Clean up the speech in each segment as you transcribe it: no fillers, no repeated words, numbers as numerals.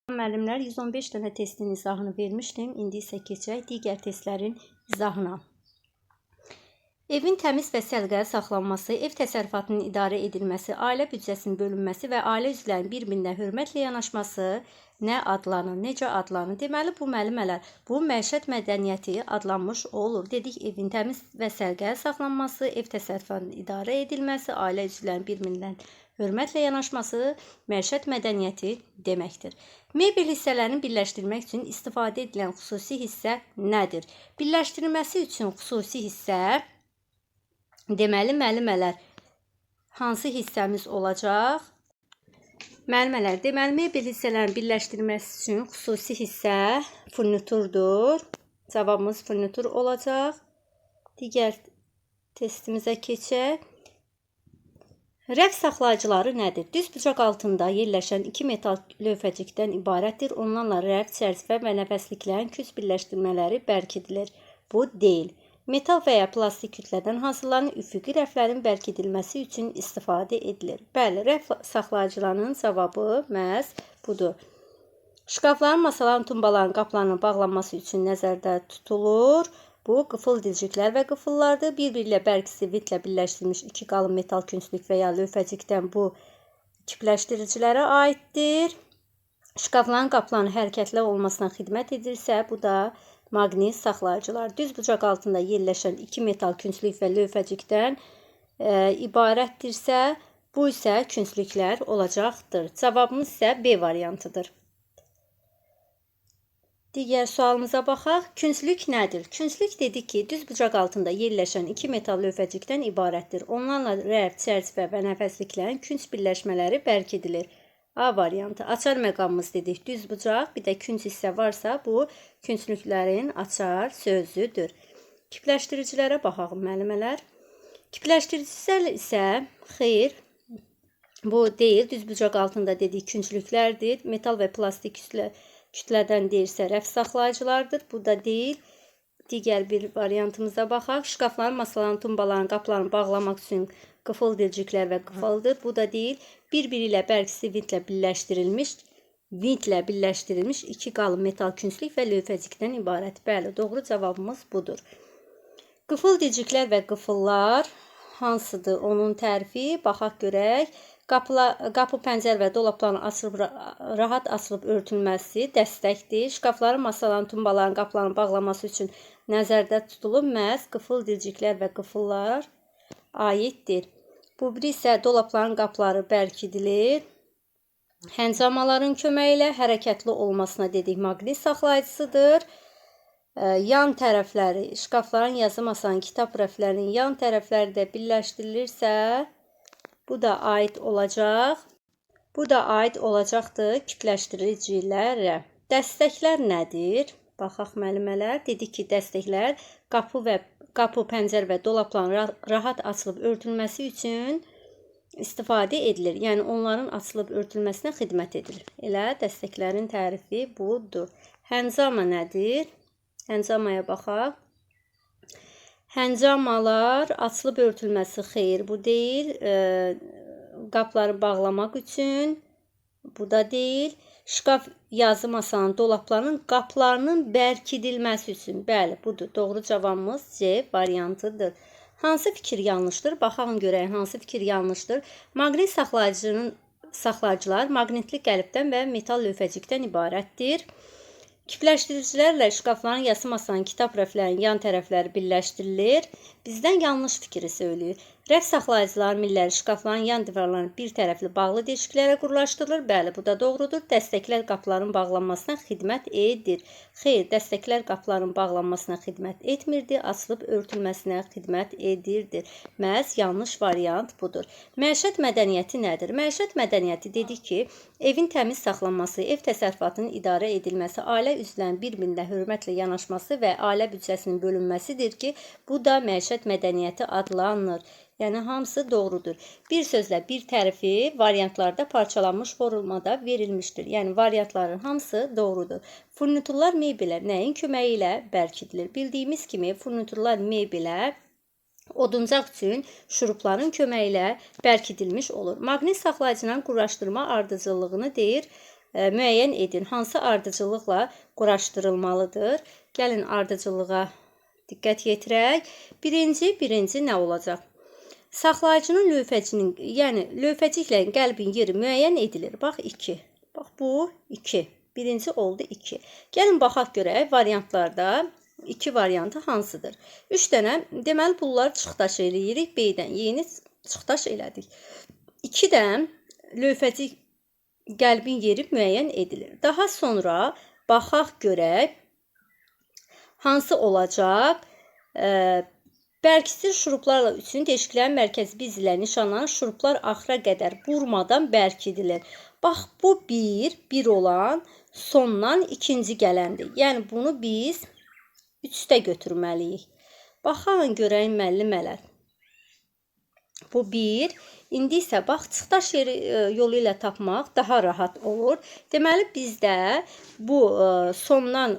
Müəllimlər 115 dənə testin izahını vermişdim. İndi isə keçək digər testlərin izahına. Evin təmiz və səliqəli saxlanması, ev təsərrüfatının idarə edilməsi, ailə büdcəsinin bölünməsi və ailə üzvlərinin bir-birinə hörmətlə yanaşması nə adlanır, necə adlanır? Deməli, bu müəllimələr, bu məişət mədəniyyəti adlanmış olur. Dedik, evin təmiz və səliqəli saxlanması, ev təsərrüfatının idarə edilməsi, ailə üzvlərinin bir-birindən hörmətlə yanaşması məişət mədəniyyəti deməkdir. Mebel hissələrini birləşdirmək üçün istifadə edilən xüsusi hissə nədir? Birləşdirilməsi üçün xüsusi hissə, deməli, müəllimələr, hansı hissəmiz olacaq? Müəllimələr, deməli, mebel hissələrini birləşdirilməsi üçün xüsusi hissə furniturdur. Cavabımız furnitur olacaq. Digər testimizə keçək. Rəf saxlayıcıları nədir? Düz bucaq altında yerləşən iki metal lövhəcikdən ibarətdir. Onlarla rəf, çərçivə və nəfəsliklərin küç birləşdirmələri bərkidilir. Bu deyil. Metal və ya plastik kütlədən hazırlanan üfüqi rəflərin bərkidilməsi üçün istifadə edilir. Bəli, rəf saxlayıcılarının cavabı məhz budur. Şkafların, masaların, tumbaların, qaplarının bağlanması üçün nəzərdə tutulur. Bu, qıfıl dilciklər və qıfıllardır. Bir-birilə bərk sivitlə birləşdirilmiş iki qalın metal künclük və ya lövhəcikdən bu kipləşdiricilərə aiddir. Şkafların, qapların hərəkətli olmasına xidmət edirsə, bu da maqnit saxlayıcılar. Düz bucaq altında yerləşən iki metal künclük və lövhəcikdən ibarətdirsə, bu isə künclüklər olacaqdır. Cavabımız isə B variantıdır. Digər sualımıza baxaq. Künclük nədir? Künclük dedik ki, düz bucaq altında yerləşən iki metal lövhəcikdən ibarətdir. Onlarla rəf, çərçivə və nəfəsliklərin künc birləşmələri bərk edilir. A variantı. Açar məqamımız dedik, düz bucaq, bir də künc hissə varsa, bu künclüklərin açar sözüdür. Kipləşdiricilərə baxaq, müəllimələr. Kipləşdiricilər isə xeyr, bu deyil. Düz bucaq altında dedik, künclüklərdir. Metal və plastik kütlədən deyirsə rəf saxlayıcılardır. Bu da deyil. Digər bir variantımıza baxaq. Şkafların, masaların, tumbaların, qaplarını bağlamaq üçün qıfıl dilciklər və qıfıldır. Bu da deyil. Bir-biri ilə bərk vintlə birləşdirilmiş iki qalın metal künclük və lövhəcikdən ibarət. Bəli, doğru cavabımız budur. Qıfıl dilciklər və qıfıllar hansıdır? Onun tərifi baxaq görək. Qapı, pəncərə və dolabların rahat açılıb örtülməsi dəstəkdir. Şkafların, masaların, tumbaların, qapıların bağlaması üçün nəzərdə tutulub məhz qıfıl dilciklər və qıfıllar aiddir. Bu biri isə dolabların qapıları bərkidilir. Həncamaların köməyi ilə hərəkətli olmasına dedik maqnit saxlayıcısıdır. Yan tərəfləri, şkafların, yazı masanın, kitab rəflərinin yan tərəfləri də birləşdirilirsə, bu da aid olacaq. Bu da aid olacaqdır kütləşdiricilərə. Dəstəklər nədir? Baxaq müəllimələr. Dedik ki, dəstəklər qapı, pəncərə və dolabların rahat açılıb örtülməsi üçün istifadə edilir. Yəni, onların açılıb örtülməsinə xidmət edilir. Elə dəstəklərin tərifi budur. Həncama nədir? Həncamaya baxaq. Həncamalar açılıb örtülməsi xeyr, bu deyil. Qapları bağlamaq üçün, bu da deyil. Şkaf, yazı masanın, dolablarının qaplarının bərkidilməsi üçün. Bəli, budur. Doğru cavabımız C variantıdır. Hansı fikir yanlışdır? Baxalım görək hansı fikir yanlışdır. Maqnit saxlayıcılar maqnitli qəlibdən və metal lövhəcikdən ibarətdir. Kipləşdiricilərlə şkafların, yazı masanın, kitab rəflərinin yan tərəfləri birləşdirilir. Bizdən yanlış fikri söyləyir. Rəf saxlayıcılar milləri şkafların yan divarlarının bir tərəfli bağlı deşiklərə qurlaşdırılır. Bəli, bu da doğrudur. Dəstəklər qapıların bağlanmasına xidmət edir. Xeyr, dəstəklər qapıların bağlanmasına xidmət etmirdi, açılıb örtülməsinə xidmət edirdi. Məhz yanlış variant budur. Məişət mədəniyyəti nədir? Məişət mədəniyyəti dedik ki, evin təmiz saxlanması, ev təsərrüfatının idarə edilməsi, ailə üzvlərinin bir-birinə hörmətlə yanaşması və ailə büdcəsinin bölünməsidir ki, bu da məişət mədəniyyəti adlanır. Yəni, hamısı doğrudur. Bir sözlə bir tərifi variantlarda parçalanmış formada verilmişdir. Yəni, variantların hamısı doğrudur. Furniturlar mebelə nəyin köməyi ilə bərkidilir? Bildiyimiz kimi, furniturlar mebelə oduncaq üçün şurupların köməyi ilə bərkidilmiş olur. Maqnit saxlayıcının quraşdırma ardıcıllığını deyir. müəyyən edin. Hansı ardıcıllıqla quraşdırılmalıdır? Gəlin ardıcıllığa diqqət yetirək. Birinci nə olacaq? Saxlayıcının lövhəcinin, yəni lövhəciklə qəlbin yeri müəyyən edilir. Bax 2. Bax bu 2. Birinci oldu 2. Gəlin baxaq görək variantlarda 2 variantı hansıdır? 3 dənə, deməli bunları çıxdaş eləyirik. B-dən yeni çıxdaş elədik. 2-dən lövhəcik qəlbin yeri müəyyən edilir. Daha sonra baxaq görək hansı olacaq? Bərkisiz şuruplarla üçün deşiklərin mərkəzi biz ilə nişanlanır. Şuruplar axıra qədər burmadan bərkidilir. Bax bu 1 olan sondan ikinci gələndir. Yəni bunu biz 3-də götürməliyik. Baxalım görək müəllimələr. Bu 1. İndi isə bax çıxdaş yeri yolu ilə tapmaq daha rahat olur. Deməli bizdə bu sondan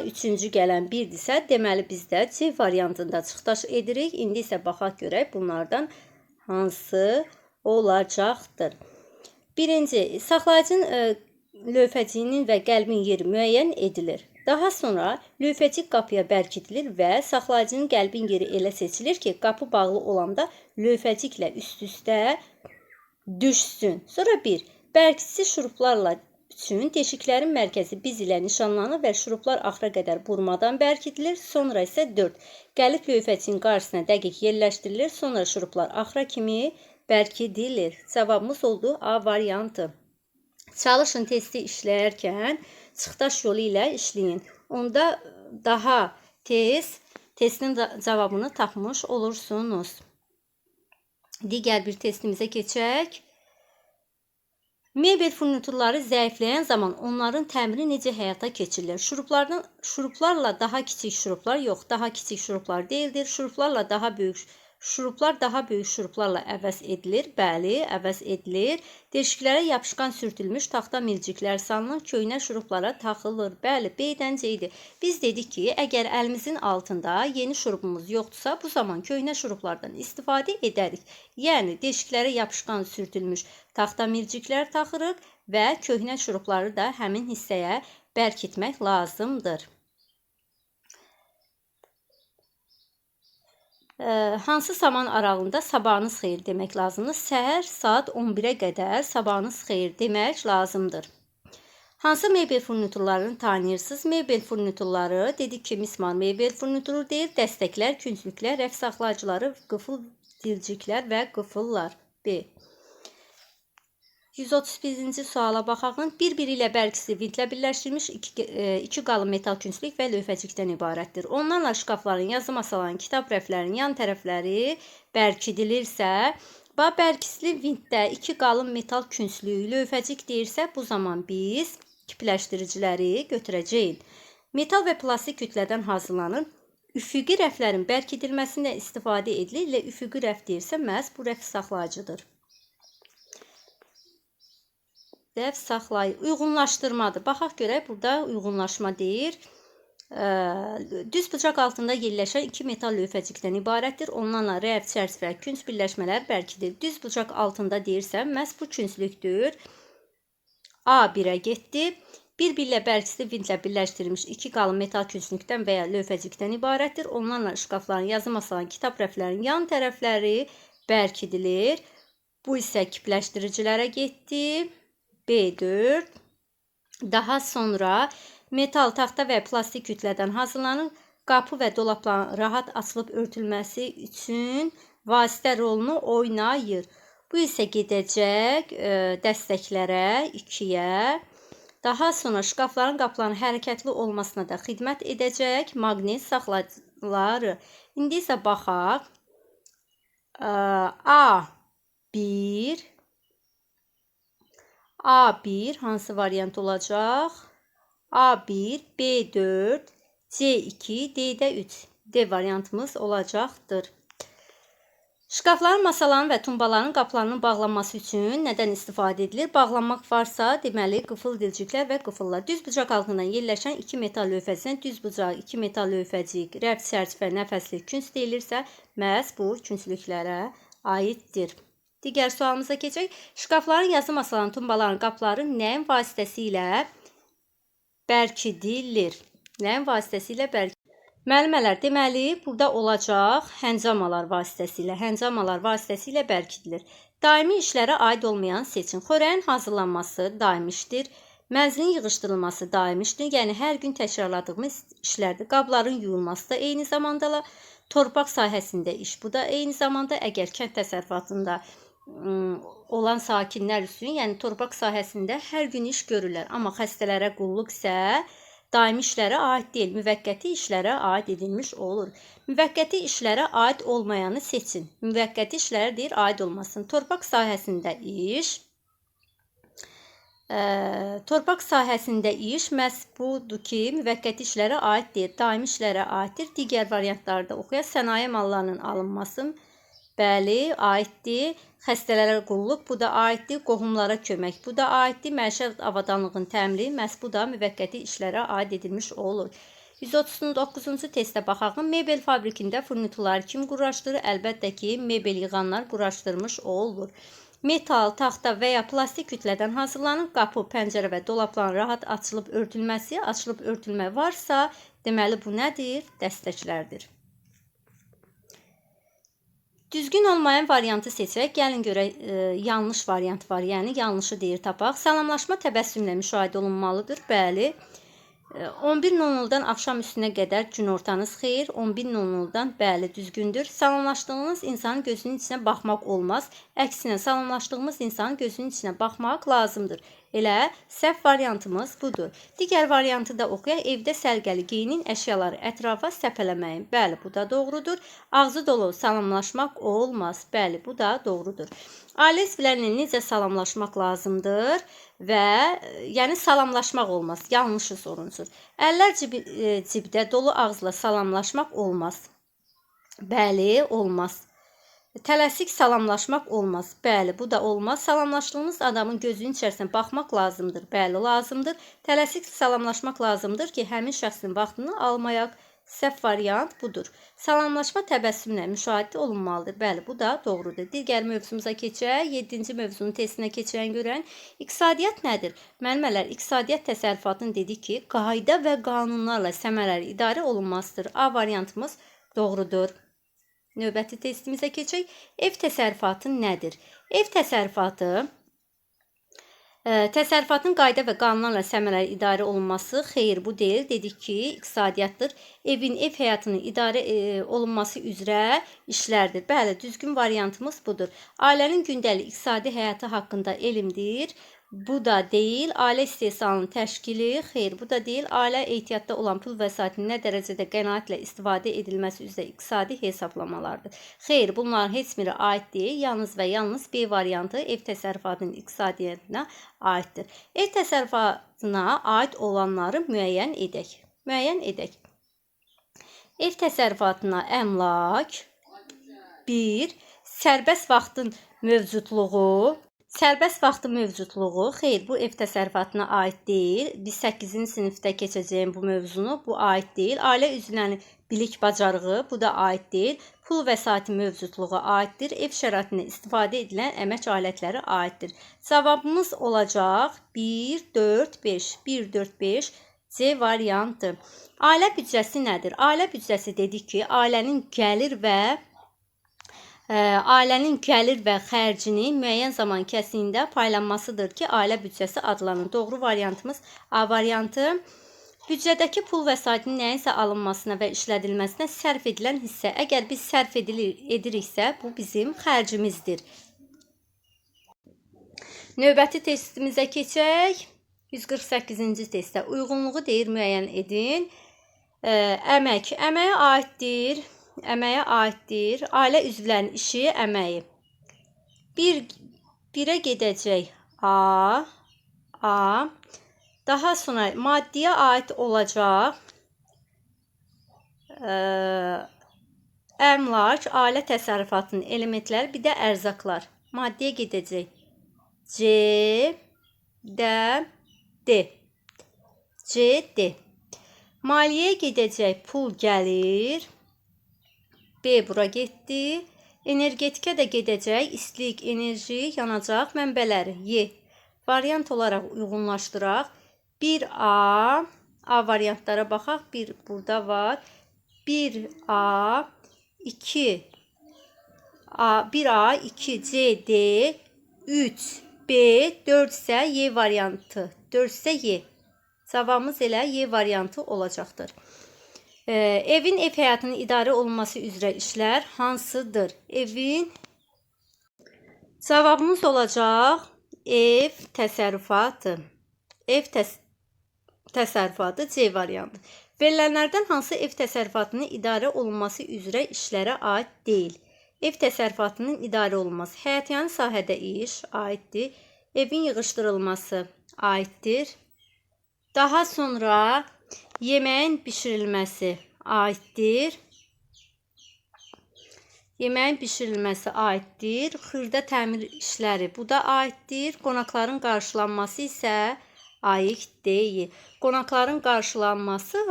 üçüncü gələn 1-dirsə, deməli bizdə C variantında çıxdaş edirik. İndi isə baxaq görək bunlardan hansı olacaqdır. Birinci, saxlayıcının lövhəciyinin və qəlbin yeri müəyyən edilir. Daha sonra lövhəcik qapıya bərkidilir və saxlayıcının qəlbin yeri elə seçilir ki, qapı bağlı olanda lövhəciklə üst-üstə düşsün. Sonra 1. Bərkisiz şuruplarla üçün deşiklərin mərkəzi biz ilə nişanlanır və şuruplar axıra qədər burmadan bərkidilir. Sonra isə 4. Qəlib lövhəciyin qarşısına dəqiq yerləşdirilir. Sonra şuruplar axıra kimi bərkidilir. Cavabımız oldu A variantı. Çalışın testi işləyərkən çıxdaş yolu ilə işləyin. Onda daha tez testin cavabını tapmış olursunuz. Digər bir testimizə keçək. Mebel furniturları zəifləyən zaman onların təmiri necə həyata keçirilir? Şuruplarla daha kiçik şuruplar yox, daha kiçik şuruplar deyildir. Şuruplar daha böyük şuruplarla əvəz edilir. Bəli, əvəz edilir. Deşiklərə yapışqan sürtülmüş taxta milciklər salınır, köhnə şuruplara taxılır. Bəli, B-dən C-dir. Biz dedik ki, əgər əlimizin altında yeni şurubumuz yoxdursa, bu zaman köhnə şuruplardan istifadə edərik. Yəni, deşiklərə yapışqan sürtülmüş taxta milciklər taxırıq və köhnə şurupları da həmin hissəyə bərkitmək lazımdır. Hansı zaman aralığında sabahınız xeyir demək lazımdır? Səhər saat 11-ə qədər sabahınız xeyir demək lazımdır. Hansı mebel furniturlarını tanıyırsınız? Mebel furniturları dedik ki, mismar mebel furnituru deyil, dəstəklər, künclüklər, rəf saxlayıcıları, qıfıl dilciklər və qıfıllar. B. 131-ci suala baxaq. Bir-biri ilə bərkisi vintlə birləşdirilmiş iki qalın metal künclük və lövhəcikdən ibarətdir. Onlarla şkafların, yazı masaların, kitab rəflərinin yan tərəfləri bərkidilirsə, bərkisli vintdə iki qalın metal künclük, lövhəcik deyirsə, bu zaman biz kipləşdiriciləri götürəcəyik. Metal və plastik kütlədən hazırlanır. Üfüqi rəflərin bərkidilməsində istifadə edilir. Üfüqi rəf deyirsə, məhz bu rəf saxlayıcıdır. Rəf saxlayıcı. Uyğunlaşdırmadır. Baxaq görək, burada uyğunlaşma deyir. Düz bucaq altında yerləşən iki metal lövhəcikdən ibarətdir. Onlarla rəf, çərçivə, künc birləşmələr bərkidir. Düz bucaq altında deyirsə, məhz bu künclükdür. A1-ə getdi. Bir-birlə bərkisli vintlə birləşdirilmiş iki qalın metal künclükdən və ya lövhəcikdən ibarətdir. Onlarla şkafların, yazı masaların, kitab rəflərinin yan tərəfləri bərkidilir. Bu isə kipləşdiricilərə getdi. B4. Daha sonra metal, taxta və plastik kütlədən hazırlanır. Qapı və dolapların rahat açılıb örtülməsi üçün vasitə rolunu oynayır. Bu isə gedəcək dəstəklərə, 2-yə. Daha sonra şkafların, qapıların hərəkətli olmasına da xidmət edəcək maqnit saxlayıcıları. İndi isə baxaq. A1 hansı variant olacaq? A1, B4, C2, D-də 3. D variantımız olacaqdır. Şkafların, masaların və tumbaların qapılarının bağlanması üçün nədən istifadə edilir? Bağlanmaq varsa, deməli, qıfıl dilciklər və qıfıllar. Düz bucaq altından yerləşən iki metal lövhəcindən düz bucaq, iki metal lövhəcik, rəf, çərçivə, nəfəslik, künc deyilirsə, məhz bu künclüklərə aiddir. Digər sualımıza keçək. Şkafların, yazı masalarının, tumbaların, qapıların nəyin vasitəsilə bərkidilir? Nəyin vasitəsilə bərkidilir? Müəllimələr, deməli, burada olacaq həncamalar vasitəsilə bərkidilir. Daimi işlərə aid olmayan seçin. Xörəyin hazırlanması daimi işdir. Mənzilin yığışdırılması daimi işdir. Yəni, hər gün təkrarladığımız işlərdir. Qabların yuyulması da eyni zamanda torpaq sahəsində iş. Bu da eyni zamanda əgər kənd təsərrüfatında olan sakinlər üçün, yəni torpaq sahəsində hər gün iş görürlər. Amma xəstələrə qulluq isə daimi işlərə aid deyil, müvəqqəti işlərə aid edilmiş olur. Müvəqqəti işlərə aid olmayanı seçin. Müvəqqəti işlərə deyir, aid olmasın. Torpaq sahəsində iş məhz budur ki, müvəqqəti işlərə aid deyil, daimi işlərə aiddir. Digər variantlarda oxuyaq. Sənaye mallarının alınması, bəli, aiddir. Xəstələrə qulluq, bu da aiddir. Qohumlara kömək, bu da aiddir. Məişət avadanlığın təmiri, məhz bu da müvəqqəti işlərə aid edilmiş olur. 139-cu testə baxaq. Mebel fabrikində furniturları kim quraşdırır? Əlbəttə ki, mebel yığanlar quraşdırmış olur. Metal, taxta və ya plastik kütlədən hazırlanıb, qapı, pəncərə və dolabların rahat açılıb örtülməsi, açılıb örtülmə varsa, deməli bu nədir? Dəstəklərdir. Düzgün olmayan variantı seçək. Gəlin görək, yanlış variant var, yəni yanlışı deyir tapaq. Salamlaşma təbəssümlə müşahidə olunmalıdır. Bəli. 11:00-dan axşam üstünə qədər günortanız xeyir. 11:00-dan bəli, düzgündür. Salamlaşdığınız insanın gözünün içinə baxmaq olmaz. Əksinə, salamlaşdığımız insanın gözünün içinə baxmaq lazımdır. Elə səhv variantımız budur. Digər variantı da oxuyaq. Evdə səliqəli geyinin, əşyaları ətrafa səpələməyin. Bəli, bu da doğrudur. Ağzı dolu salamlaşmaq olmaz. Bəli, bu da doğrudur. Ailə üzvlərlə necə salamlaşmaq lazımdır və yəni salamlaşmaq olmaz. Yanlışı sorunçudur. Əllər cibdə dolu ağızla salamlaşmaq olmaz. Bəli, olmaz. Tələsik salamlaşmaq olmaz. Bəli, bu da olmaz. Salamlaşdığımız adamın gözünün içərisinə baxmaq lazımdır. Bəli, lazımdır. Tələsik salamlaşmaq lazımdır ki, həmin şəxsin vaxtını almayaq. Səhv variant budur. Salamlaşma təbəssümlə müşahidə olunmalıdır. Bəli, bu da doğrudur. Digər mövzumuza keçək. 7-ci mövzunun testinə keçən görən iqtisadiyyat nədir? Müəllimələr, iqtisadiyyat təsərrüfatını dedik ki, qayda və qanunlarla səmərəli idarə olunmasıdır. A variantımız doğrudur. Növbəti testimizə keçək. Ev təsərrüfatı nədir? Ev təsərrüfatı təsərrüfatın qayda və qanunlarla səmərəli idarə olunması xeyr, bu deyil. Dedik ki, iqtisadiyyatdır. Evin, ev həyatının idarə olunması üzrə işlərdir. Bəli, düzgün variantımız budur. Ailənin gündəlik iqtisadi həyatı haqqında elmdir. Bu da deyil. Ailə istehsalının təşkili xeyr, bu da deyil. Ailə ehtiyatda olan pul vəsaitinin nə dərəcədə qənaətlə istifadə edilməsi üzrə iqtisadi hesablamalardır. Xeyr, bunların heç biri aid deyil. Yalnız və yalnız B variantı ev təsərrüfatının iqtisadiyyatına aiddir. Ev təsərrüfatına aid olanları müəyyən edək. Ev təsərrüfatına əmlak 1. Sərbəst vaxtın mövcudluğu. Sərbəst vaxtın mövcudluğu, xeyr, bu ev təsərrüfatına aid deyil. Biz 8-ci sinifdə keçəcəyim bu mövzunu, bu aid deyil. Ailə üzvlərinin bilik bacarığı, bu da aid deyil. Pul vəsaiti mövcudluğu aiddir. Ev şəraitində istifadə edilən əmək alətləri aiddir. Cavabımız olacaq 1, 4, 5. 1, 4, 5 C variantı. Ailə büdcəsi nədir? Ailə büdcəsi dedik ki, ailənin gəlir və xərcini müəyyən zaman kəsiyində paylanmasıdır ki, ailə büdcəsi adlanır. Doğru variantımız A variantı. Büdcədəki pul vəsaitinin nəyinsə alınmasına və işlədilməsinə sərf edilən hissə. Əgər biz sərf ediriksə, bu bizim xərcimizdir. Növbəti testimizə keçək. 148-ci testdə uyğunluğu deyir, müəyyən edin. Əmək. Əməyə aiddir. Ailə üzvlərinin işi, əməyi. 1-ə gedəcək A. Daha sonra maddiyə aid olacaq əmlak, ailə təsərrüfatının elementləri, bir də ərzaqlar. Maddiyə gedəcək C, D. Maliyyəyə gedəcək pul gəlir. B bura getdi. Energetikə də gedəcək, istilik, enerji, yanacaq mənbələri. Y. Variant olaraq uyğunlaşdıraq. 1A, A variantlara baxaq. 1 burada var. 1A, 2 A, 1A, 2 C, D, 3 B, 4 isə Y variantı. 4 isə Y. Cavabımız elə Y variantı olacaqdır. Evin ev həyatının idarə olunması üzrə işlər hansıdır? Cavabımız olacaq ev təsərrüfatı. Ev təsərrüfatı C variantı. Verilənlərdən hansı ev təsərrüfatının idarə olunması üzrə işlərə aid deyil? Ev təsərrüfatının idarə olunması. Həyətyanı sahədə iş aiddir. Evin yığışdırılması aiddir. Daha sonra yeməyin bişirilməsi aiddir. Yeməyin bişirilməsi aiddir. Xırda təmir işləri bu da aiddir. Qonaqların qarşılanması isə aid deyil. Qonaqların qarşılanması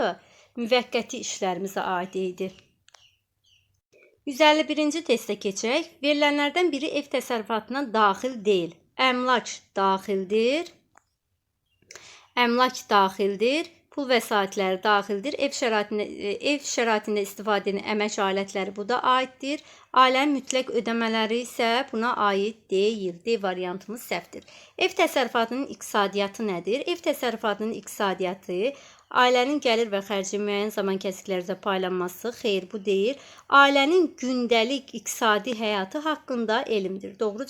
müvəqqəti işlərimizə aid idi. 151-ci testə keçək. Verilənlərdən biri ev təsərrüfatına daxil deyil. Əmlak daxildir. Əmlak daxildir. Pul vəsaitləri daxildir. Ev şəraitində istifadə edən əmək alətləri bu da aiddir. Ailənin mütləq ödəmələri isə buna aid deyil. D variantımız səhvdir. Ev təsərrüfatının iqtisadiyyatı nədir? Ev təsərrüfatının iqtisadiyyatı ailənin gəlir və xərci müəyyən zaman kəsiklərdə paylanması, xeyr bu deyil. Ailənin gündəlik iqtisadi həyatı haqqında elmdir. Doğru